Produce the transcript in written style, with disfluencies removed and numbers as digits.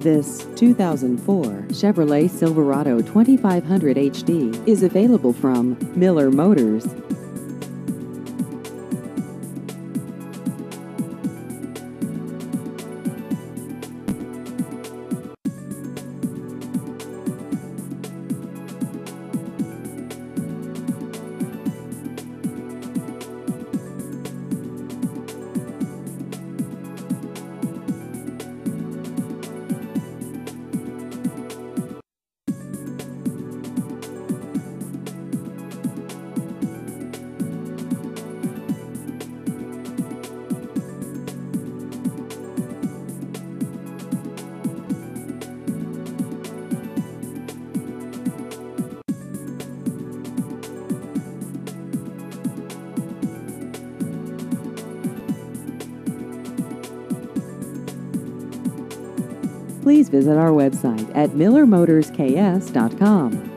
This 2004 Chevrolet Silverado 2500 HD is available from Miller Motors. Please visit our website at millermotorsks.com.